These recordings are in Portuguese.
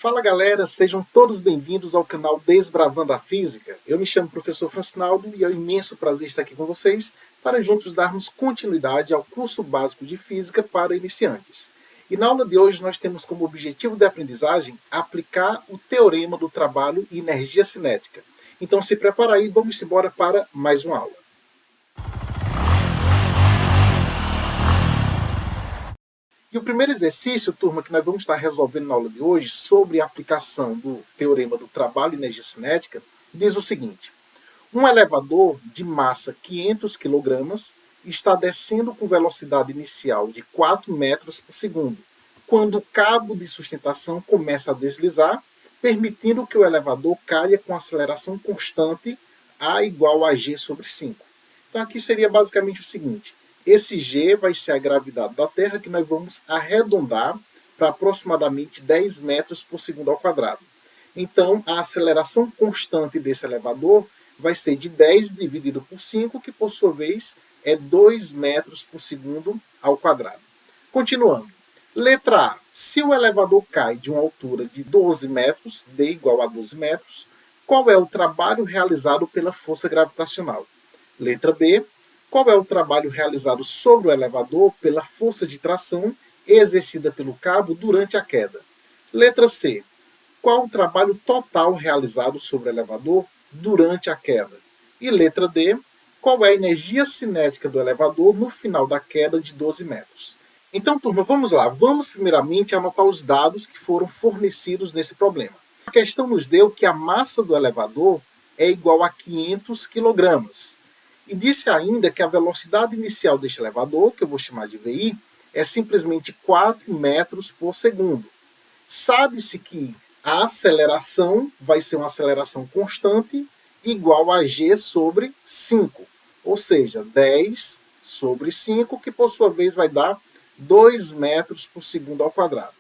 Fala galera, sejam todos bem-vindos ao canal Desbravando a Física. Eu me chamo Professor Francinaldo e é um imenso prazer estar aqui com vocês para juntos darmos continuidade ao curso básico de Física para iniciantes. E na aula de hoje nós temos como objetivo de aprendizagem aplicar o teorema do trabalho e energia cinética. Então se prepara aí, vamos embora para mais uma aula. E o primeiro exercício, turma, que nós vamos estar resolvendo na aula de hoje sobre a aplicação do teorema do trabalho e energia cinética, diz o seguinte: um elevador de massa 500 kg está descendo com velocidade inicial de 4 metros por segundo, quando o cabo de sustentação começa a deslizar, permitindo que o elevador caia com aceleração constante A igual a G sobre 5. Então aqui seria basicamente o seguinte: esse G vai ser a gravidade da Terra, que nós vamos arredondar para aproximadamente 10 metros por segundo ao quadrado. Então, a aceleração constante desse elevador vai ser de 10 dividido por 5, que por sua vez é 2 metros por segundo ao quadrado. Continuando. Letra A. Se o elevador cai de uma altura de 12 metros, D igual a 12 metros, qual é o trabalho realizado pela força gravitacional? Letra B. Qual é o trabalho realizado sobre o elevador pela força de tração exercida pelo cabo durante a queda? Letra C. Qual o trabalho total realizado sobre o elevador durante a queda? E letra D. Qual é a energia cinética do elevador no final da queda de 12 metros? Então, turma, vamos lá. Vamos primeiramente anotar os dados que foram fornecidos nesse problema. A questão nos deu que a massa do elevador é igual a 500 kg. E disse ainda que a velocidade inicial deste elevador, que eu vou chamar de VI, é simplesmente 4 metros por segundo. Sabe-se que a aceleração vai ser uma aceleração constante igual a G sobre 5. Ou seja, 10 sobre 5, que por sua vez vai dar 2 metros por segundo ao quadrado.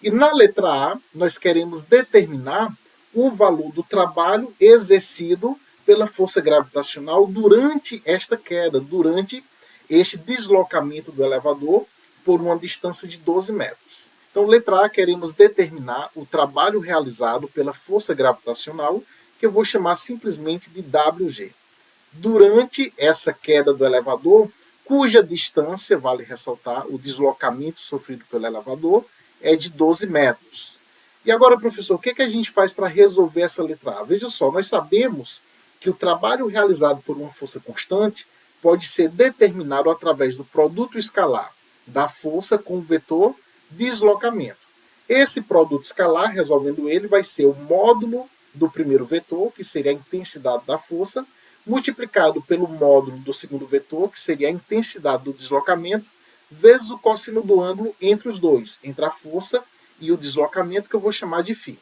E na letra A, nós queremos determinar o valor do trabalho exercido pela força gravitacional durante esta queda, durante este deslocamento do elevador por uma distância de 12 metros. Então, letra A, queremos determinar o trabalho realizado pela força gravitacional, que eu vou chamar simplesmente de WG. Durante essa queda do elevador, cuja distância, vale ressaltar, o deslocamento sofrido pelo elevador é de 12 metros. E agora, professor, o que a gente faz para resolver essa letra A? Veja só, nós sabemos que o trabalho realizado por uma força constante pode ser determinado através do produto escalar da força com o vetor deslocamento. Esse produto escalar, resolvendo ele, vai ser o módulo do primeiro vetor, que seria a intensidade da força, multiplicado pelo módulo do segundo vetor, que seria a intensidade do deslocamento, vezes o cosseno do ângulo entre os dois, entre a força e o deslocamento, que eu vou chamar de φ.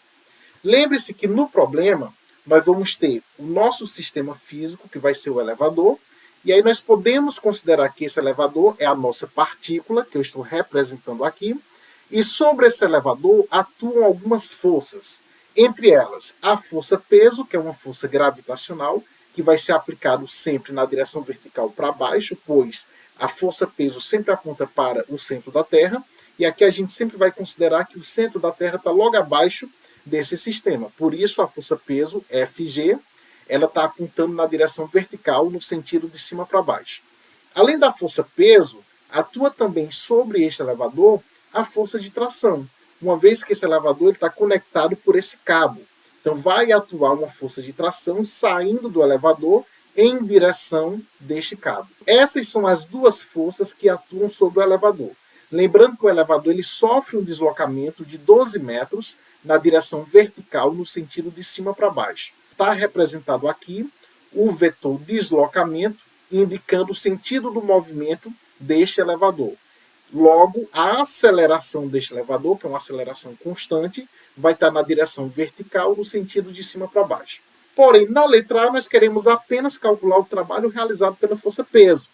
Lembre-se que no problema nós vamos ter o nosso sistema físico, que vai ser o elevador, e aí nós podemos considerar que esse elevador é a nossa partícula, que eu estou representando aqui, e sobre esse elevador atuam algumas forças, entre elas a força-peso, que é uma força gravitacional, que vai ser aplicado sempre na direção vertical para baixo, pois a força-peso sempre aponta para o centro da Terra, e aqui a gente sempre vai considerar que o centro da Terra está logo abaixo desse sistema. Por isso, a força-peso, Fg, ela está apontando na direção vertical, no sentido de cima para baixo. Além da força-peso, atua também sobre este elevador a força de tração, uma vez que esse elevador está conectado por esse cabo. Então, vai atuar uma força de tração saindo do elevador em direção deste cabo. Essas são as duas forças que atuam sobre o elevador. Lembrando que o elevador ele sofre um deslocamento de 12 metros na direção vertical, no sentido de cima para baixo. Está representado aqui o vetor deslocamento, indicando o sentido do movimento deste elevador. Logo, a aceleração deste elevador, que é uma aceleração constante, vai estar na direção vertical, no sentido de cima para baixo. Porém, na letra A, nós queremos apenas calcular o trabalho realizado pela força-peso.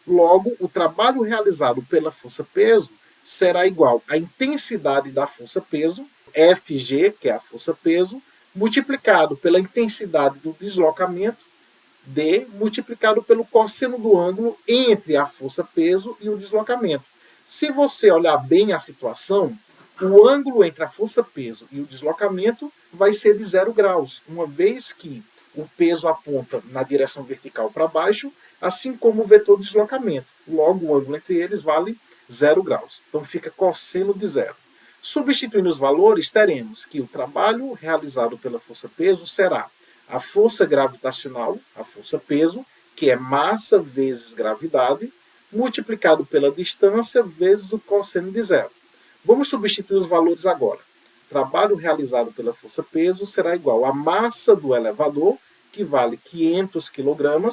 Logo, o trabalho realizado pela força-peso será igual à intensidade da força-peso, Fg, que é a força-peso, multiplicado pela intensidade do deslocamento, D, multiplicado pelo cosseno do ângulo entre a força-peso e o deslocamento. Se você olhar bem a situação, O ângulo entre a força-peso e o deslocamento vai ser de 0 graus, uma vez que o peso aponta na direção vertical para baixo, assim como o vetor de deslocamento. Logo, o ângulo entre eles vale 0 graus. Então, fica cosseno de zero. Substituindo os valores, teremos que o trabalho realizado pela força-peso será a força gravitacional, a força-peso, que é massa vezes gravidade, multiplicado pela distância vezes o cosseno de zero. Vamos substituir os valores agora. O trabalho realizado pela força-peso será igual à massa do elevador, que vale 500 kg,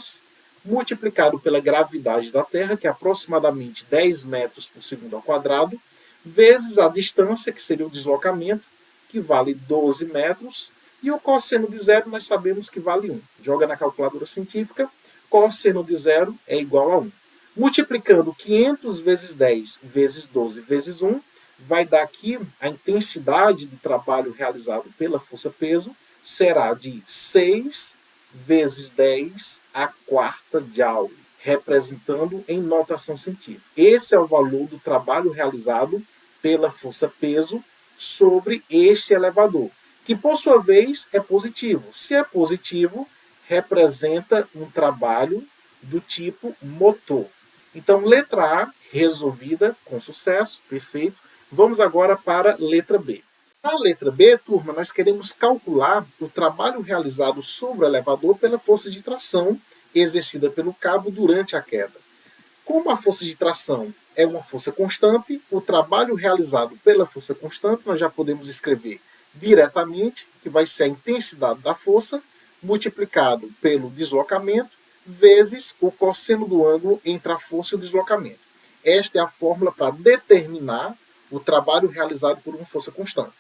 multiplicado pela gravidade da Terra, que é aproximadamente 10 metros por segundo ao quadrado, vezes a distância, que seria o deslocamento, que vale 12 metros, e o cosseno de zero nós sabemos que vale 1. Joga na calculadora científica, cosseno de zero é igual a 1. Multiplicando 500 vezes 10 vezes 12 vezes 1, vai dar aqui a intensidade do trabalho realizado pela força-peso será de 6 vezes 10 a quarta Joule, representando em notação científica. Esse é o valor do trabalho realizado pela força-peso sobre este elevador, que por sua vez é positivo. Se é positivo, representa um trabalho do tipo motor. Então, letra A, resolvida com sucesso, perfeito. Vamos agora para a letra B. Na letra B, turma, nós queremos calcular o trabalho realizado sobre o elevador pela força de tração exercida pelo cabo durante a queda. Como a força de tração é uma força constante, o trabalho realizado pela força constante nós já podemos escrever diretamente, que vai ser a intensidade da força, multiplicado pelo deslocamento, vezes o cosseno do ângulo entre a força e o deslocamento. Esta é a fórmula para determinar o trabalho realizado por uma força constante.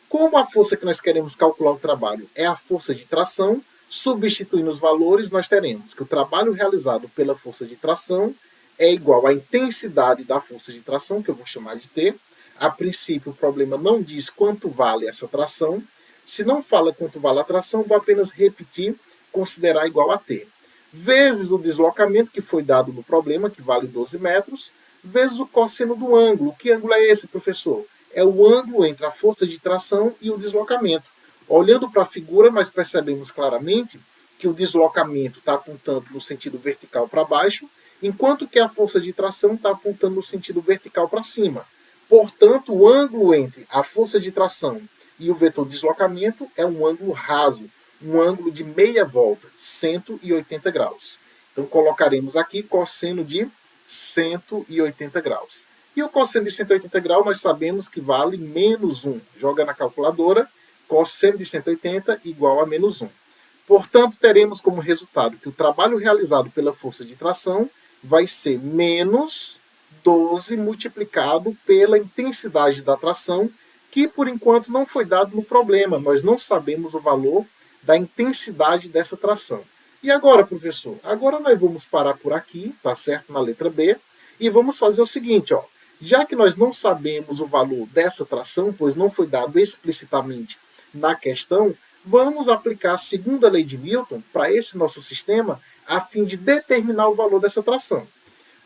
Como a força que nós queremos calcular o trabalho é a força de tração, substituindo os valores, nós teremos que o trabalho realizado pela força de tração é igual à intensidade da força de tração, que eu vou chamar de T. A princípio, o problema não diz quanto vale essa tração. Se não fala quanto vale a tração, vou apenas repetir, considerar igual a T. Vezes o deslocamento que foi dado no problema, que vale 12 metros, vezes o cosseno do ângulo. Que ângulo é esse, professor? É o ângulo entre a força de tração e o deslocamento. Olhando para a figura, nós percebemos claramente que o deslocamento está apontando no sentido vertical para baixo, enquanto que a força de tração está apontando no sentido vertical para cima. Portanto, o ângulo entre a força de tração e o vetor de deslocamento é um ângulo raso, um ângulo de meia volta, 180 graus. Então, colocaremos aqui cosseno de 180 graus. E o cosseno de 180 graus nós sabemos que vale menos 1. Joga na calculadora, cosseno de 180 igual a menos 1. Portanto, teremos como resultado que o trabalho realizado pela força de tração vai ser menos 12 multiplicado pela intensidade da tração, que por enquanto não foi dado no problema. Nós não sabemos o valor da intensidade dessa tração. E agora, professor? Agora nós vamos parar por aqui, tá certo? Na letra B, e vamos fazer o seguinte, ó. Já que nós não sabemos o valor dessa tração, pois não foi dado explicitamente na questão, vamos aplicar a segunda lei de Newton para esse nosso sistema, a fim de determinar o valor dessa tração.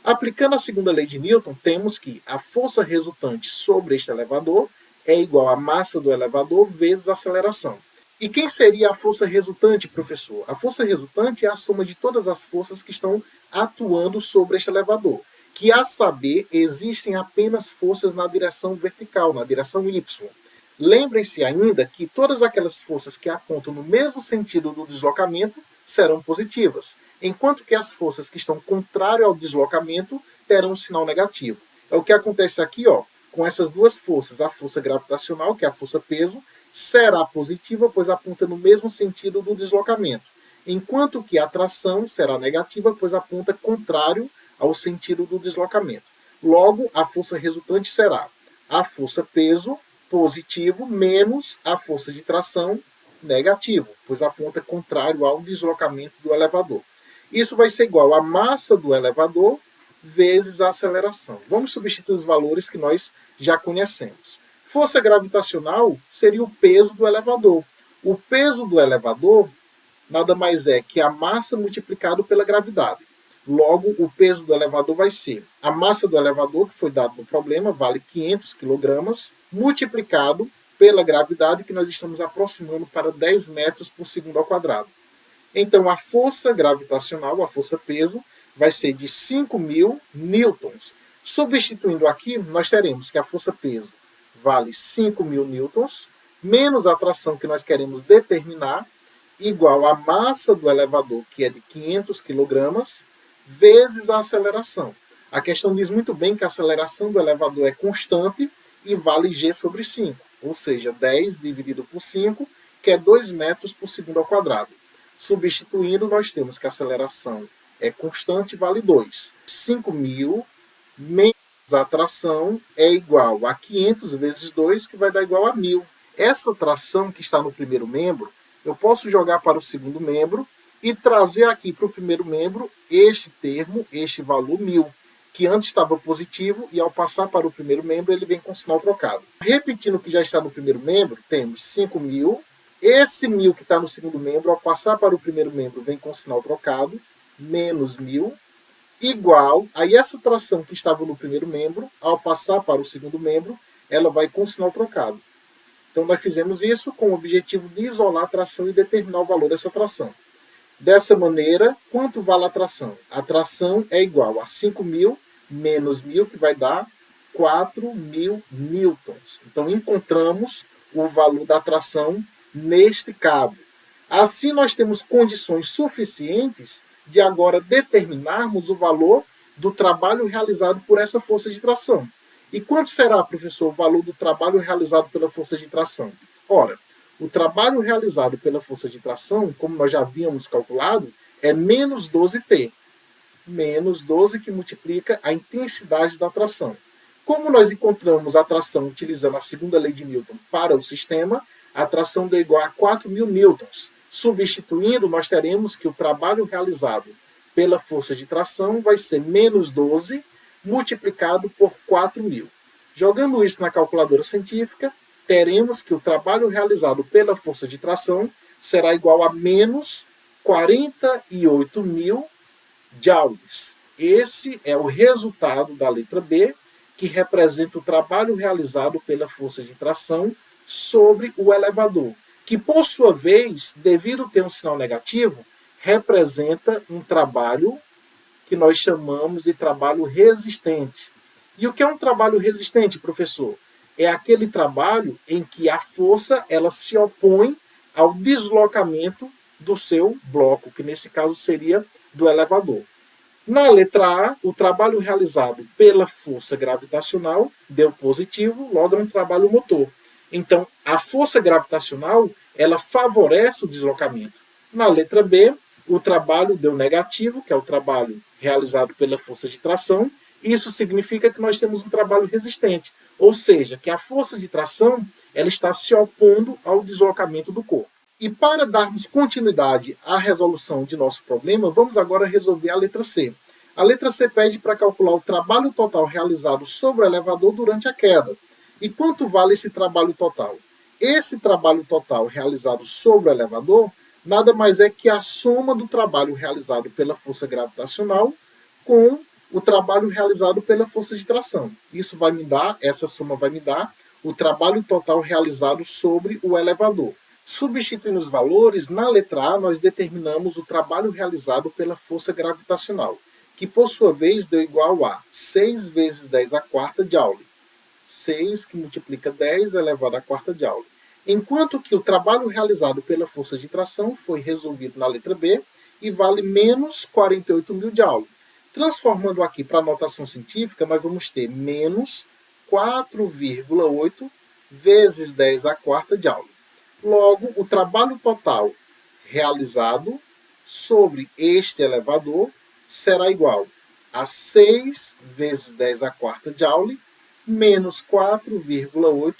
Aplicando a segunda lei de Newton, temos que a força resultante sobre este elevador é igual à massa do elevador vezes a aceleração. E quem seria a força resultante, professor? A força resultante é a soma de todas as forças que estão atuando sobre este elevador, que, a saber, existem apenas forças na direção vertical, na direção Y. Lembrem-se ainda que todas aquelas forças que apontam no mesmo sentido do deslocamento serão positivas, enquanto que as forças que estão contrárias ao deslocamento terão um sinal negativo. É o que acontece aqui, ó, com essas duas forças. A força gravitacional, que é a força-peso, será positiva, pois aponta no mesmo sentido do deslocamento, enquanto que a tração será negativa, pois aponta contrário ao sentido do deslocamento. Logo, a força resultante será a força-peso positivo menos a força de tração negativo, pois aponta contrário ao deslocamento do elevador. Isso vai ser igual à massa do elevador vezes a aceleração. Vamos substituir os valores que nós já conhecemos. Força gravitacional seria o peso do elevador. O peso do elevador nada mais é que a massa multiplicado pela gravidade. Logo, o peso do elevador vai ser a massa do elevador, que foi dado no problema, vale 500 kg, multiplicado pela gravidade, que nós estamos aproximando para 10 metros por segundo ao quadrado. Então, a força gravitacional, a força-peso, vai ser de 5.000 newtons. Substituindo aqui, nós teremos que a força-peso vale 5.000 newtons, menos a tração que nós queremos determinar, igual à massa do elevador, que é de 500 kg, vezes a aceleração. A questão diz muito bem que a aceleração do elevador é constante e vale g sobre 5, ou seja, 10 dividido por 5, que é 2 metros por segundo ao quadrado. Substituindo, nós temos que a aceleração é constante, vale 2. 5.000 menos a tração é igual a 500 vezes 2, que vai dar igual a 1.000. Essa tração que está no primeiro membro, eu posso jogar para o segundo membro e trazer aqui para o primeiro membro este termo, este valor 1.000, que antes estava positivo e ao passar para o primeiro membro ele vem com sinal trocado. Repetindo o que já está no primeiro membro, temos 5.000. Esse 1.000 que está no segundo membro, ao passar para o primeiro membro, vem com sinal trocado, menos 1.000, igual a essa tração que estava no primeiro membro, ao passar para o segundo membro, ela vai com sinal trocado. Então, nós fizemos isso com o objetivo de isolar a tração e determinar o valor dessa tração. Dessa maneira, quanto vale a tração? A tração é igual a 5.000 menos 1.000, que vai dar 4.000 newtons. Então, encontramos o valor da tração neste cabo. Assim, nós temos condições suficientes de agora determinarmos o valor do trabalho realizado por essa força de tração. E quanto será, professor, o valor do trabalho realizado pela força de tração? Ora, o trabalho realizado pela força de tração, como nós já havíamos calculado, é menos 12T. Menos 12 que multiplica a intensidade da tração. Como nós encontramos a tração utilizando a segunda lei de Newton para o sistema, a tração deu igual a 4.000 newtons. Substituindo, nós teremos que o trabalho realizado pela força de tração vai ser menos 12 multiplicado por 4.000. Jogando isso na calculadora científica, teremos que o trabalho realizado pela força de tração será igual a menos 48.000 joules. Esse é o resultado da letra B, que representa o trabalho realizado pela força de tração sobre o elevador, que por sua vez, devido ter um sinal negativo, representa um trabalho que nós chamamos de trabalho resistente. E o que é um trabalho resistente, professor? É aquele trabalho em que a força ela se opõe ao deslocamento do seu bloco, que nesse caso seria do elevador. Na letra A, o trabalho realizado pela força gravitacional deu positivo, logo é um trabalho motor. Então, a força gravitacional ela favorece o deslocamento. Na letra B, o trabalho deu negativo, que é o trabalho realizado pela força de tração. Isso significa que nós temos um trabalho resistente, ou seja, que a força de tração ela está se opondo ao deslocamento do corpo. E para darmos continuidade à resolução de nosso problema, vamos agora resolver a letra C. A letra C pede para calcular o trabalho total realizado sobre o elevador durante a queda. E quanto vale esse trabalho total? Esse trabalho total realizado sobre o elevador nada mais é que a soma do trabalho realizado pela força gravitacional com o trabalho realizado pela força de tração. Isso vai me dar, essa soma vai me dar o trabalho total realizado sobre o elevador. Substituindo os valores, na letra A nós determinamos o trabalho realizado pela força gravitacional, que por sua vez deu igual a 6 vezes 10 à quarta joule. 6 que multiplica 10 elevado à quarta joule. Enquanto que o trabalho realizado pela força de tração foi resolvido na letra B e vale menos 48.000 joule. Transformando aqui para a notação científica, nós vamos ter menos 4,8 vezes 10 à quarta joule. Logo, o trabalho total realizado sobre este elevador será igual a 6 vezes 10 à quarta joule menos 4,8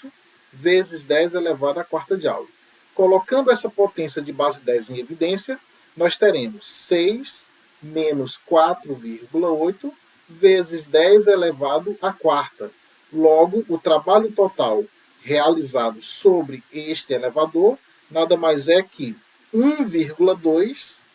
vezes 10 elevado à quarta joule. Colocando essa potência de base 10 em evidência, nós teremos 6 menos 4,8 vezes 10 elevado à quarta. Logo, o trabalho total realizado sobre este elevador nada mais é que 1,2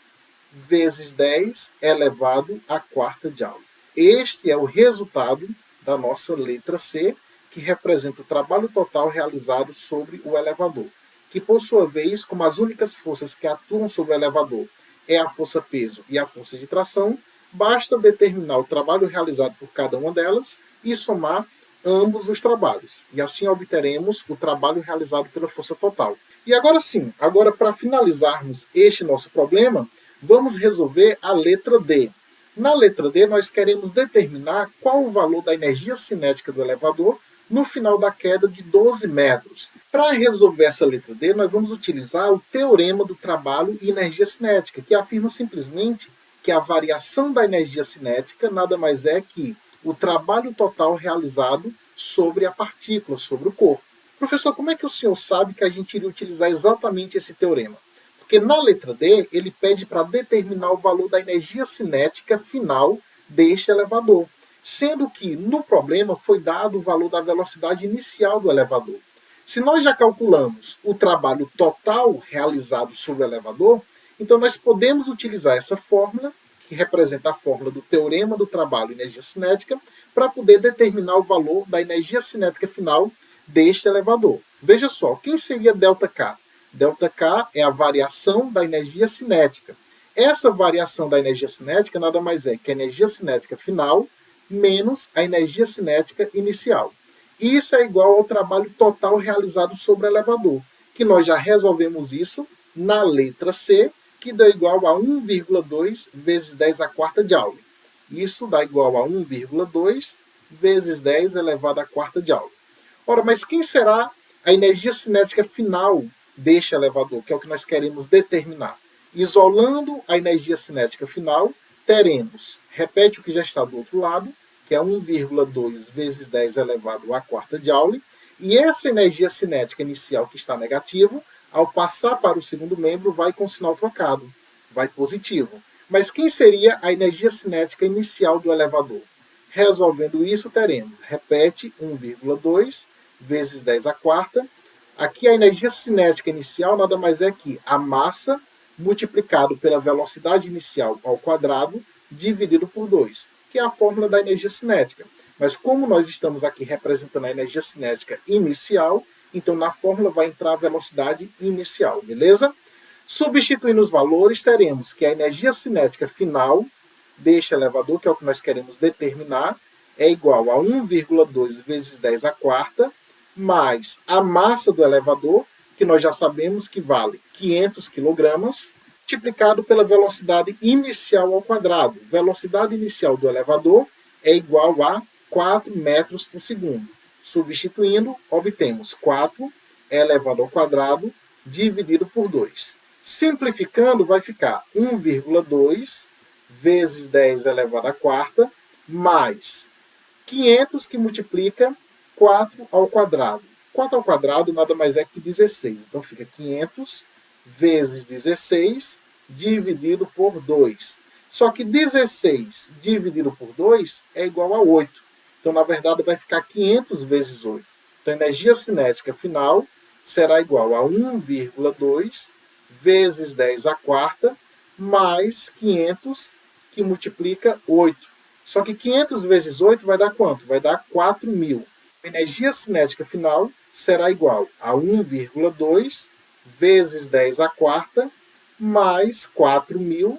vezes 10 elevado à quarta Joule. Este é o resultado da nossa letra C, que representa o trabalho total realizado sobre o elevador, que por sua vez, como as únicas forças que atuam sobre o elevador é a força-peso e a força de tração, basta determinar o trabalho realizado por cada uma delas e somar ambos os trabalhos. E assim obteremos o trabalho realizado pela força total. E agora sim, agora para finalizarmos este nosso problema, vamos resolver a letra D. Na letra D, nós queremos determinar qual o valor da energia cinética do elevador no final da queda de 12 metros. Para resolver essa letra D, nós vamos utilizar o teorema do trabalho e energia cinética, que afirma simplesmente que a variação da energia cinética nada mais é que o trabalho total realizado sobre a partícula, sobre o corpo. Professor, como é que o senhor sabe que a gente iria utilizar exatamente esse teorema? Porque na letra D, ele pede para determinar o valor da energia cinética final deste elevador, sendo que no problema foi dado o valor da velocidade inicial do elevador. Se nós já calculamos o trabalho total realizado sobre o elevador, então nós podemos utilizar essa fórmula, que representa a fórmula do teorema do trabalho e energia cinética, para poder determinar o valor da energia cinética final deste elevador. Veja só, quem seria ΔK? ΔK é a variação da energia cinética. Essa variação da energia cinética nada mais é que a energia cinética final menos a energia cinética inicial. Isso é igual ao trabalho total realizado sobre o elevador, que nós já resolvemos isso na letra C, que dá igual a 1,2 vezes 10 à quarta Joule. Isso dá igual a 1,2 vezes 10 elevado à quarta Joule. Ora, mas quem será a energia cinética final deste elevador, que é o que nós queremos determinar? Isolando a energia cinética final, teremos, repete o que já está do outro lado, que é 1,2 vezes 10 elevado à quarta Joule, e essa energia cinética inicial que está negativo, ao passar para o segundo membro, vai com sinal trocado, vai positivo. Mas quem seria a energia cinética inicial do elevador? Resolvendo isso, teremos, repete, 1,2 vezes 10 à quarta. Aqui a energia cinética inicial nada mais é que a massa multiplicado pela velocidade inicial ao quadrado dividido por 2, que é a fórmula da energia cinética. Mas como nós estamos aqui representando a energia cinética inicial, então na fórmula vai entrar a velocidade inicial, beleza? Substituindo os valores, teremos que a energia cinética final deste elevador, que é o que nós queremos determinar, é igual a 1,2 vezes 10 à quarta, mais a massa do elevador, que nós já sabemos que vale 500 kg, multiplicado pela velocidade inicial ao quadrado. Velocidade inicial do elevador é igual a 4 metros por segundo. Substituindo, obtemos 4 elevado ao quadrado dividido por 2. Simplificando, vai ficar 1,2 vezes 10 elevado à quarta, mais 500 que multiplica 4 ao quadrado. 4 ao quadrado nada mais é que 16. Então fica 500 vezes 16 dividido por 2. Só que 16 dividido por 2 é igual a 8. Então, na verdade, vai ficar 500 vezes 8. Então, a energia cinética final será igual a 1,2 vezes 10 à quarta mais 500, que multiplica 8. Só que 500 vezes 8 vai dar quanto? Vai dar 4.000. A energia cinética final será igual a 1,2 vezes 10 à quarta mais 4.000,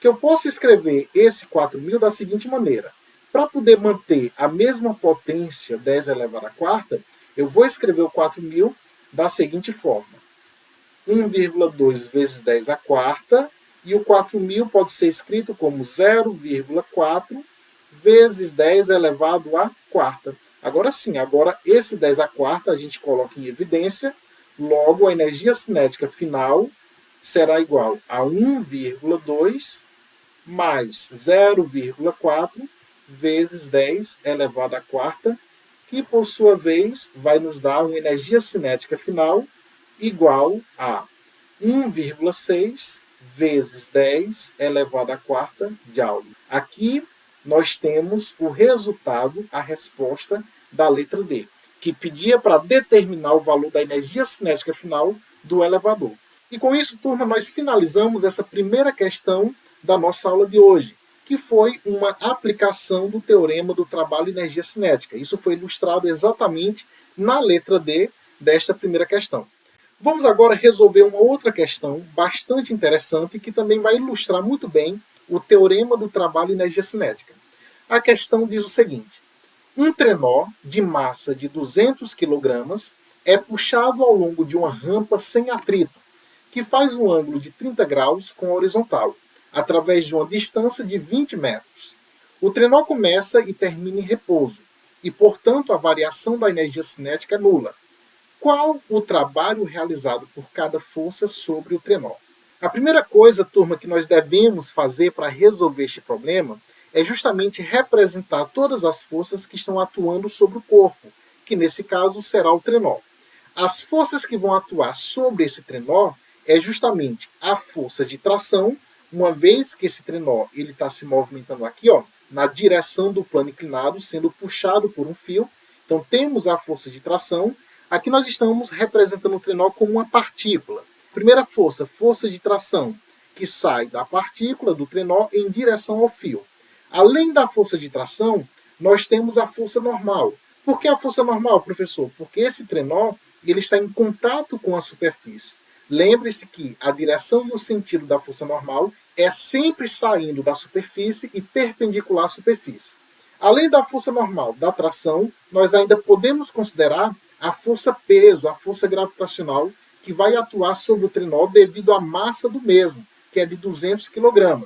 que eu posso escrever esse 4.000 da seguinte maneira. Para poder manter a mesma potência 10 elevado à quarta, eu vou escrever o 4.000 da seguinte forma. 1,2 vezes 10 à quarta, e o 4.000 pode ser escrito como 0,4 vezes 10 elevado à quarta. Agora sim, agora esse 10 à quarta a gente coloca em evidência, logo a energia cinética final será igual a 1,2 mais 0,4 vezes 10 elevado à quarta, que por sua vez vai nos dar uma energia cinética final igual a 1,6 vezes 10 elevado à quarta Joule. Aqui nós temos o resultado, a resposta da letra D, que pedia para determinar o valor da energia cinética final do elevador. E com isso, turma, nós finalizamos essa primeira questão da nossa aula de hoje, que foi uma aplicação do teorema do trabalho e energia cinética. Isso foi ilustrado exatamente na letra D desta primeira questão. Vamos agora resolver uma outra questão bastante interessante que também vai ilustrar muito bem o teorema do trabalho e energia cinética. A questão diz o seguinte: um trenó de massa de 200 kg é puxado ao longo de uma rampa sem atrito, que faz um ângulo de 30 graus com a horizontal, através de uma distância de 20 metros. O trenó começa e termina em repouso, e, portanto, a variação da energia cinética é nula. Qual o trabalho realizado por cada força sobre o trenó? A primeira coisa, turma, que nós devemos fazer para resolver este problema é justamente representar todas as forças que estão atuando sobre o corpo, que nesse caso será o trenó. As forças que vão atuar sobre esse trenó é justamente a força de tração, uma vez que esse trenó está se movimentando aqui, ó, na direção do plano inclinado, sendo puxado por um fio. Então temos a força de tração. Aqui nós estamos representando o trenó como uma partícula. Primeira força, força de tração, que sai da partícula do trenó em direção ao fio. Além da força de tração, nós temos a força normal. Por que a força normal, professor? Porque esse trenó ele está em contato com a superfície. Lembre-se que a direção e o sentido da força normal é sempre saindo da superfície e perpendicular à superfície. Além da força normal da tração, nós ainda podemos considerar a força peso, a força gravitacional, que vai atuar sobre o trenó devido à massa do mesmo, que é de 200 kg.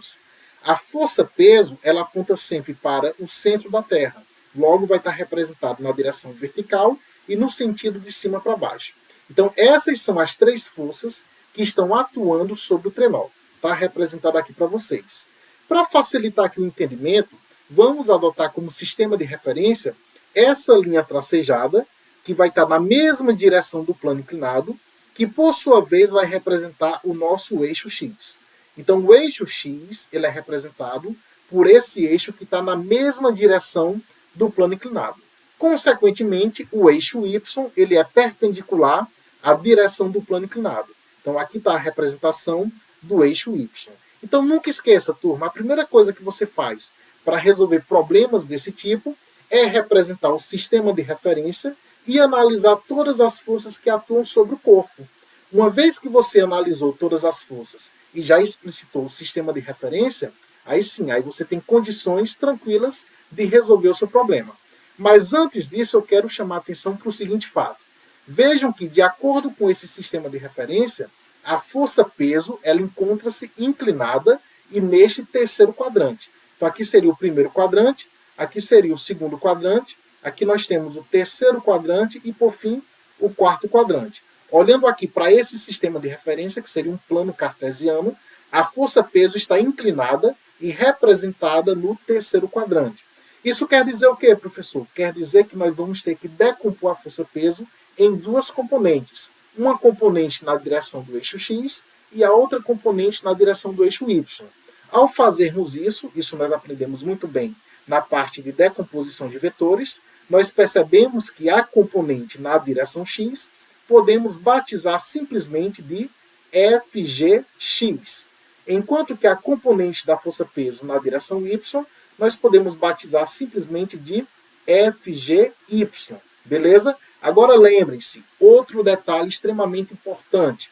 A força peso, ela aponta sempre para o centro da Terra. Logo, vai estar representado na direção vertical e no sentido de cima para baixo. Então, essas são as três forças que estão atuando sobre o trenó. Está representado aqui para vocês. Para facilitar aqui o entendimento, vamos adotar como sistema de referência essa linha tracejada, que vai estar na mesma direção do plano inclinado, que por sua vez vai representar o nosso eixo X. Então, o eixo X ele é representado por esse eixo que está na mesma direção do plano inclinado. Consequentemente, o eixo Y ele é perpendicular à direção do plano inclinado. Então, aqui está a representação do eixo Y. Então, nunca esqueça, turma, a primeira coisa que você faz para resolver problemas desse tipo é representar o sistema de referência e analisar todas as forças que atuam sobre o corpo. Uma vez que você analisou todas as forças e já explicitou o sistema de referência, aí sim, aí você tem condições tranquilas de resolver o seu problema. Mas antes disso, eu quero chamar a atenção para o seguinte fato. Vejam que, de acordo com esse sistema de referência, a força-peso ela encontra-se inclinada e neste terceiro quadrante. Então aqui seria o primeiro quadrante, aqui seria o segundo quadrante, aqui nós temos o terceiro quadrante e, por fim, o quarto quadrante. Olhando aqui para esse sistema de referência, que seria um plano cartesiano, a força-peso está inclinada e representada no terceiro quadrante. Isso quer dizer o quê, professor? Quer dizer que nós vamos ter que decompor a força-peso em duas componentes. Uma componente na direção do eixo X e a outra componente na direção do eixo Y. Ao fazermos isso nós aprendemos muito bem na parte de decomposição de vetores, nós percebemos que a componente na direção X podemos batizar simplesmente de FGX, enquanto que a componente da força-peso na direção Y nós podemos batizar simplesmente de FGY, beleza? Agora lembrem-se, outro detalhe extremamente importante.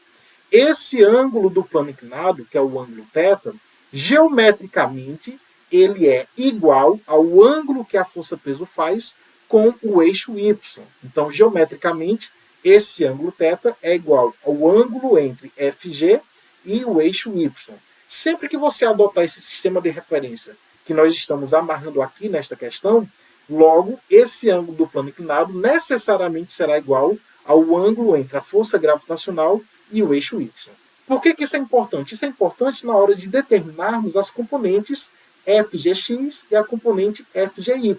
Esse ângulo do plano inclinado, que é o ângulo θ, geometricamente ele é igual ao ângulo que a força-peso faz com o eixo Y. Então, geometricamente, esse ângulo θ é igual ao ângulo entre FG e o eixo Y. Sempre que você adotar esse sistema de referência que nós estamos amarrando aqui nesta questão, logo, esse ângulo do plano inclinado necessariamente será igual ao ângulo entre a força gravitacional e o eixo Y. Por que isso é importante? Isso é importante na hora de determinarmos as componentes FGX e a componente FGY.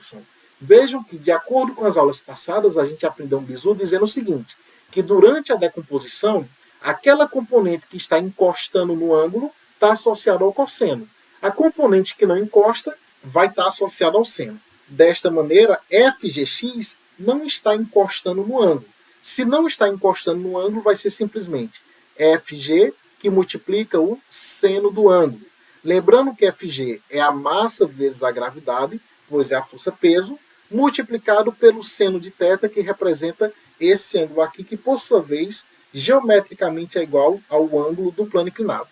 Vejam que, de acordo com as aulas passadas, a gente aprendeu um bizu dizendo o seguinte, que durante a decomposição, aquela componente que está encostando no ângulo está associada ao cosseno. A componente que não encosta vai estar associada ao seno. Desta maneira, FGX não está encostando no ângulo. Se não está encostando no ângulo, vai ser simplesmente FG que multiplica o seno do ângulo. Lembrando que Fg é a massa vezes a gravidade, pois é a força-peso, multiplicado pelo seno de θ, que representa esse ângulo aqui, que por sua vez, geometricamente é igual ao ângulo do plano inclinado.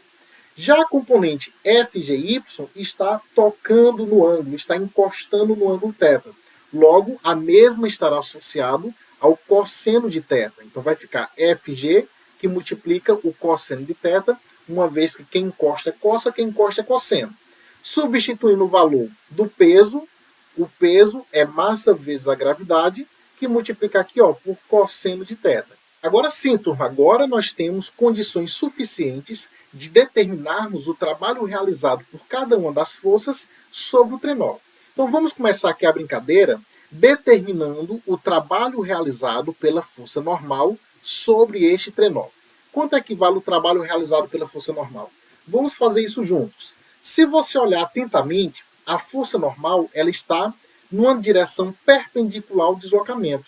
Já a componente FGY está tocando no ângulo, está encostando no ângulo θ. Logo, a mesma estará associado ao cosseno de θ. Então vai ficar FG, que multiplica o cosseno de θ, uma vez que quem encosta é cossa, quem encosta é cosseno. Substituindo o valor do peso, o peso é massa vezes a gravidade, que multiplica aqui por cosseno de θ. Agora sim, turma, agora nós temos condições suficientes de determinarmos o trabalho realizado por cada uma das forças sobre o trenó. Então vamos começar aqui a brincadeira determinando o trabalho realizado pela força normal sobre este trenó. Quanto equivale o trabalho realizado pela força normal? Vamos fazer isso juntos. Se você olhar atentamente, a força normal ela está numa direção perpendicular ao deslocamento.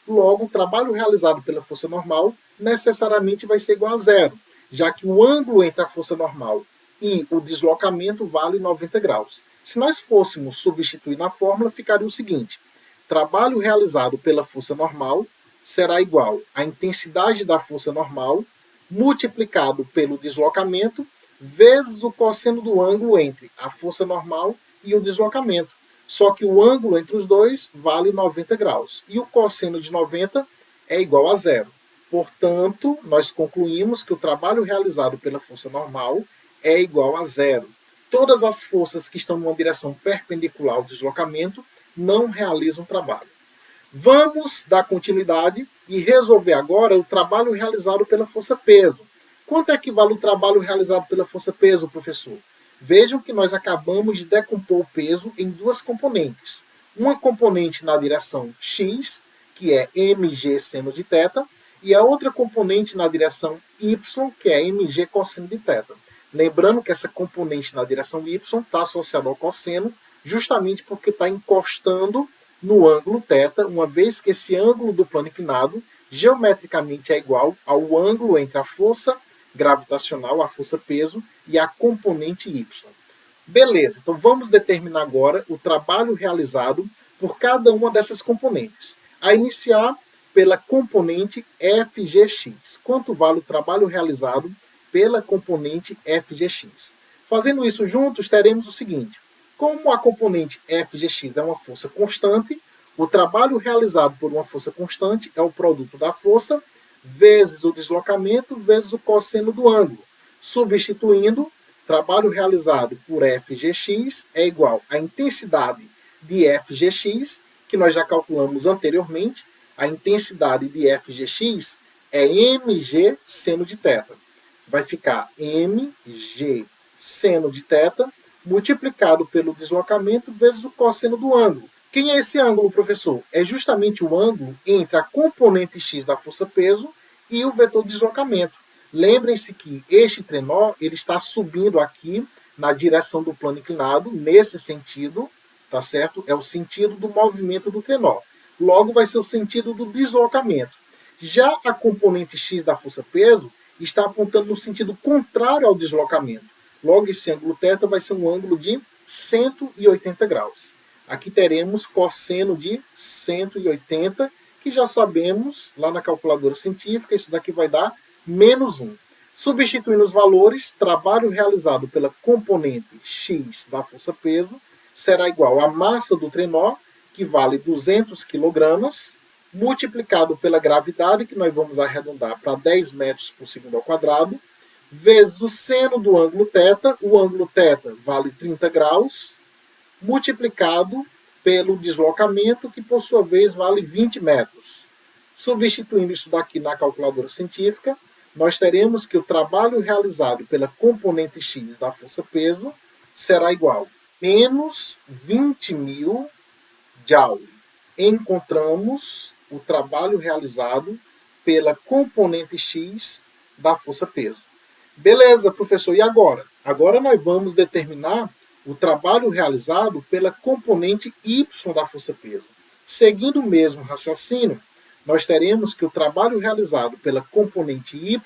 Logo, o trabalho realizado pela força normal necessariamente vai ser igual a zero, já que o ângulo entre a força normal e o deslocamento vale 90 graus. Se nós fôssemos substituir na fórmula, ficaria o seguinte: trabalho realizado pela força normal será igual à intensidade da força normal multiplicado pelo deslocamento vezes o cosseno do ângulo entre a força normal e o deslocamento. Só que o ângulo entre os dois vale 90 graus. E o cosseno de 90 é igual a zero. Portanto, nós concluímos que o trabalho realizado pela força normal é igual a zero. Todas as forças que estão numa direção perpendicular ao deslocamento não realizam trabalho. Vamos dar continuidade e resolver agora o trabalho realizado pela força-peso. Quanto equivale o trabalho realizado pela força-peso, professor? Vejam que nós acabamos de decompor o peso em duas componentes. Uma componente na direção x, que é mg seno de θ, e a outra componente na direção y, que é mg cosseno de θ. Lembrando que essa componente na direção y está associada ao cosseno, justamente porque está encostando no ângulo θ, uma vez que esse ângulo do plano inclinado geometricamente é igual ao ângulo entre a força gravitacional, a força-peso, e a componente y. Beleza, então vamos determinar agora o trabalho realizado por cada uma dessas componentes. A iniciar pela componente FGX. Quanto vale o trabalho realizado pela componente FGX? Fazendo isso juntos, teremos o seguinte: como a componente FGX é uma força constante, o trabalho realizado por uma força constante é o produto da força vezes o deslocamento vezes o cosseno do ângulo. Substituindo, trabalho realizado por FGX é igual à intensidade de FGX, que nós já calculamos anteriormente. A intensidade de FGX é mg seno de θ. Vai ficar mg seno de θ multiplicado pelo deslocamento vezes o cosseno do ângulo. Quem é esse ângulo, professor? É justamente o ângulo entre a componente x da força-peso e o vetor de deslocamento. Lembrem-se que este trenó ele está subindo aqui na direção do plano inclinado, nesse sentido, tá certo? É o sentido do movimento do trenó. Logo, vai ser o sentido do deslocamento. Já a componente x da força-peso está apontando no sentido contrário ao deslocamento. Logo, esse ângulo θ vai ser um ângulo de 180 graus. Aqui teremos cosseno de 180, que já sabemos, lá na calculadora científica, isso daqui vai dar menos 1. Substituindo os valores, trabalho realizado pela componente x da força-peso será igual à massa do trenó, que vale 200 kg, multiplicado pela gravidade, que nós vamos arredondar para 10 metros por segundo ao quadrado, vezes o seno do ângulo θ. O ângulo θ vale 30 graus, multiplicado pelo deslocamento, que por sua vez vale 20 metros. Substituindo isso daqui na calculadora científica, nós teremos que o trabalho realizado pela componente x da força-peso será igual a menos 20.000 Joule. Encontramos o trabalho realizado pela componente x da força-peso. Beleza, professor, e agora? Agora nós vamos determinar o trabalho realizado pela componente y da força-peso. Seguindo o mesmo raciocínio, nós teremos que o trabalho realizado pela componente y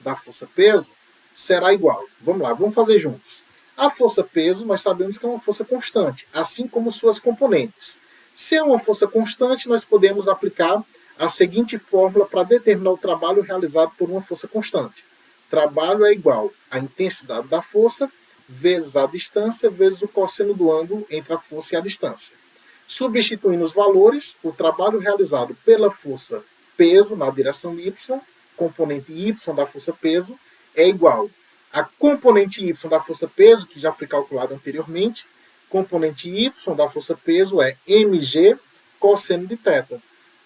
da força-peso será igual. Vamos lá, vamos fazer juntos. A força-peso, nós sabemos que é uma força constante, assim como suas componentes. Se é uma força constante, nós podemos aplicar a seguinte fórmula para determinar o trabalho realizado por uma força constante. Trabalho é igual à intensidade da força vezes a distância vezes o cosseno do ângulo entre a força e a distância. Substituindo os valores, o trabalho realizado pela força peso na direção y, componente y da força peso, é igual a componente y da força peso, que já foi calculada anteriormente. Componente y da força peso é mg cosseno de θ.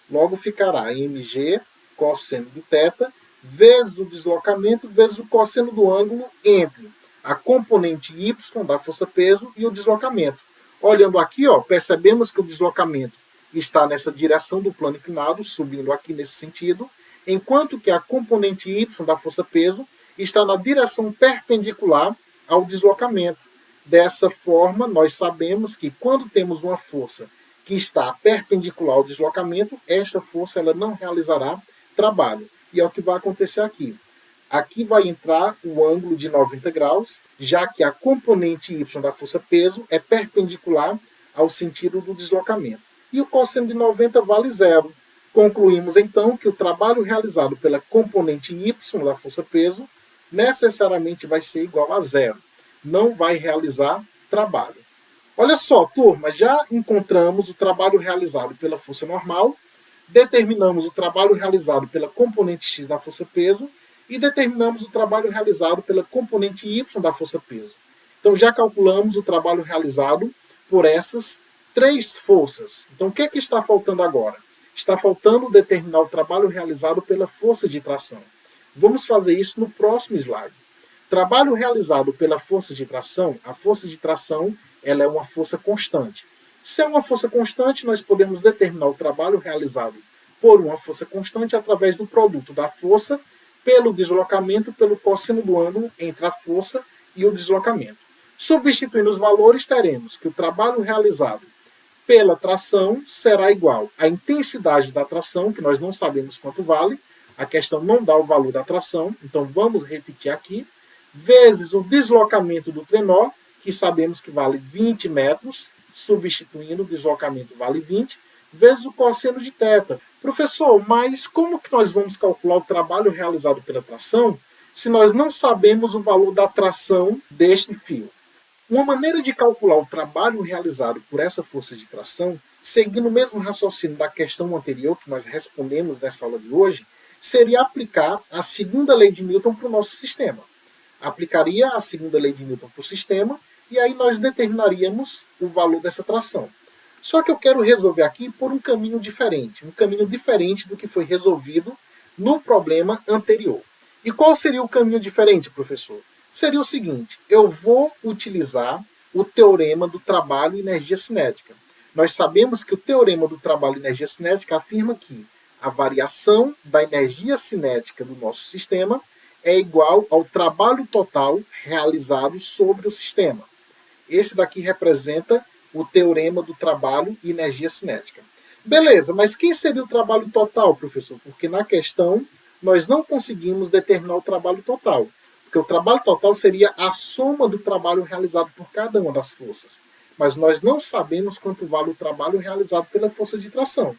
Logo ficará mg cosseno de θ vezes o deslocamento vezes o cosseno do ângulo entre a componente y da força peso e o deslocamento. Olhando aqui, ó, percebemos que o deslocamento está nessa direção do plano inclinado, subindo aqui nesse sentido, enquanto que a componente y da força peso está na direção perpendicular ao deslocamento. Dessa forma, nós sabemos que quando temos uma força que está perpendicular ao deslocamento, esta força ela não realizará trabalho. E é o que vai acontecer aqui. Aqui vai entrar o ângulo de 90 graus, já que a componente y da força peso é perpendicular ao sentido do deslocamento. E o cosseno de 90 vale zero. Concluímos então que o trabalho realizado pela componente y da força peso necessariamente vai ser igual a zero. Não vai realizar trabalho. Olha só, turma, já encontramos o trabalho realizado pela força normal, determinamos o trabalho realizado pela componente x da força peso e determinamos o trabalho realizado pela componente y da força peso. Então já calculamos o trabalho realizado por essas três forças. Então o que é que está faltando agora? Está faltando determinar o trabalho realizado pela força de tração. Vamos fazer isso no próximo slide. Trabalho realizado pela força de tração, a força de tração ela é uma força constante. Se é uma força constante, nós podemos determinar o trabalho realizado por uma força constante através do produto da força pelo deslocamento pelo cosseno do ângulo entre a força e o deslocamento. Substituindo os valores, teremos que o trabalho realizado pela tração será igual à intensidade da tração, que nós não sabemos quanto vale, a questão não dá o valor da tração, então vamos repetir aqui, vezes o deslocamento do trenó, que sabemos que vale 20 metros, substituindo o deslocamento vale 20, vezes o cosseno de θ. Professor, mas como que nós vamos calcular o trabalho realizado pela tração se nós não sabemos o valor da tração deste fio? Uma maneira de calcular o trabalho realizado por essa força de tração, seguindo o mesmo raciocínio da questão anterior que nós respondemos nessa aula de hoje, seria aplicar a segunda lei de Newton para o nosso sistema. Aplicaria a segunda lei de Newton para o sistema e aí nós determinaríamos o valor dessa tração. Só que eu quero resolver aqui por um caminho diferente do que foi resolvido no problema anterior. E qual seria o caminho diferente, professor? Seria o seguinte, eu vou utilizar o teorema do trabalho e energia cinética. Nós sabemos que o teorema do trabalho e energia cinética afirma que a variação da energia cinética do nosso sistema é igual ao trabalho total realizado sobre o sistema. Esse daqui representa o teorema do trabalho e energia cinética. Beleza, mas quem seria o trabalho total, professor? Porque na questão nós não conseguimos determinar o trabalho total. Porque o trabalho total seria a soma do trabalho realizado por cada uma das forças. Mas nós não sabemos quanto vale o trabalho realizado pela força de tração.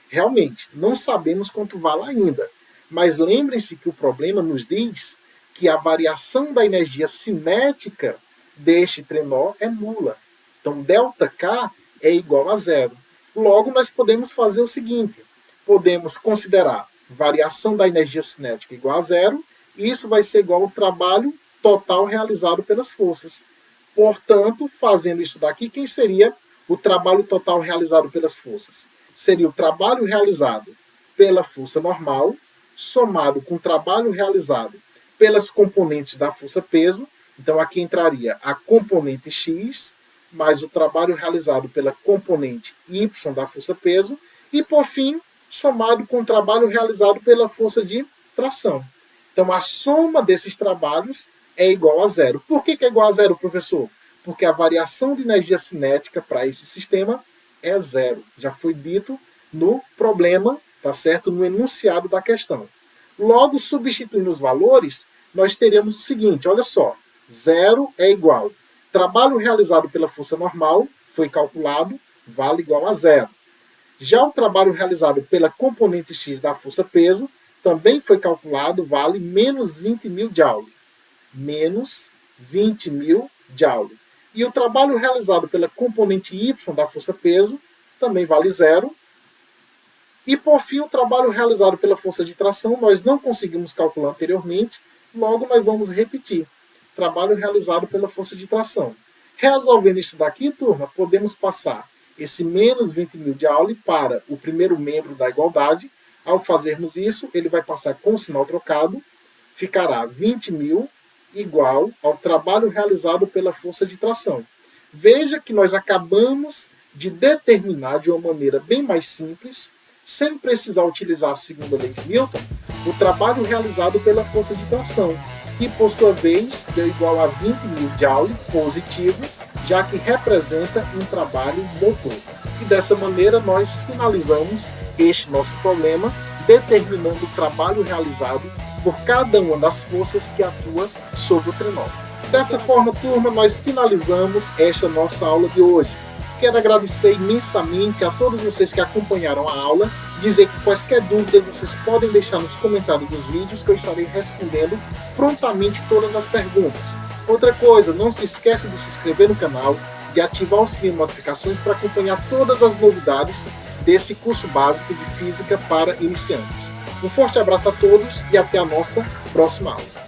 Realmente, não sabemos quanto vale ainda. Mas lembrem-se que o problema nos diz que a variação da energia cinética deste trenó é nula. Então, ΔK é igual a zero. Logo, nós podemos fazer o seguinte. Podemos considerar variação da energia cinética igual a zero. E isso vai ser igual ao trabalho total realizado pelas forças. Portanto, fazendo isso daqui, quem seria o trabalho total realizado pelas forças? Seria o trabalho realizado pela força normal, somado com o trabalho realizado pelas componentes da força peso. Então, aqui entraria a componente X, mais o trabalho realizado pela componente Y da força peso, e, por fim, somado com o trabalho realizado pela força de tração. Então, a soma desses trabalhos é igual a zero. Por que é igual a zero, professor? Porque a variação de energia cinética para esse sistema é zero. Já foi dito no problema, tá certo? No enunciado da questão. Logo, substituindo os valores, nós teremos o seguinte, olha só. Zero é igual trabalho realizado pela força normal foi calculado, vale igual a zero. Já o trabalho realizado pela componente X da força peso também foi calculado, vale menos 20.000 Joule. Menos 20.000 Joule. E o trabalho realizado pela componente Y da força peso também vale zero. E por fim, o trabalho realizado pela força de tração nós não conseguimos calcular anteriormente, logo nós vamos repetir. Trabalho realizado pela força de tração. Resolvendo isso daqui, turma, podemos passar esse menos 20.000 Joule para o primeiro membro da igualdade. Ao fazermos isso, ele vai passar com o sinal trocado, ficará 20.000 igual ao trabalho realizado pela força de tração. Veja que nós acabamos de determinar de uma maneira bem mais simples, sem precisar utilizar a segunda lei de Newton, o trabalho realizado pela força de tração, que por sua vez deu igual a 20.000 Joule positivo, já que representa um trabalho motor. E dessa maneira nós finalizamos este nosso problema, determinando o trabalho realizado por cada uma das forças que atua sobre o trenó. Dessa forma, turma, nós finalizamos esta nossa aula de hoje. Quero agradecer imensamente a todos vocês que acompanharam a aula, dizer que quaisquer dúvidas vocês podem deixar nos comentários dos vídeos que eu estarei respondendo prontamente todas as perguntas. Outra coisa, não se esqueça de se inscrever no canal, de ativar o sininho de notificações para acompanhar todas as novidades desse curso básico de Física para iniciantes. Um forte abraço a todos e até a nossa próxima aula.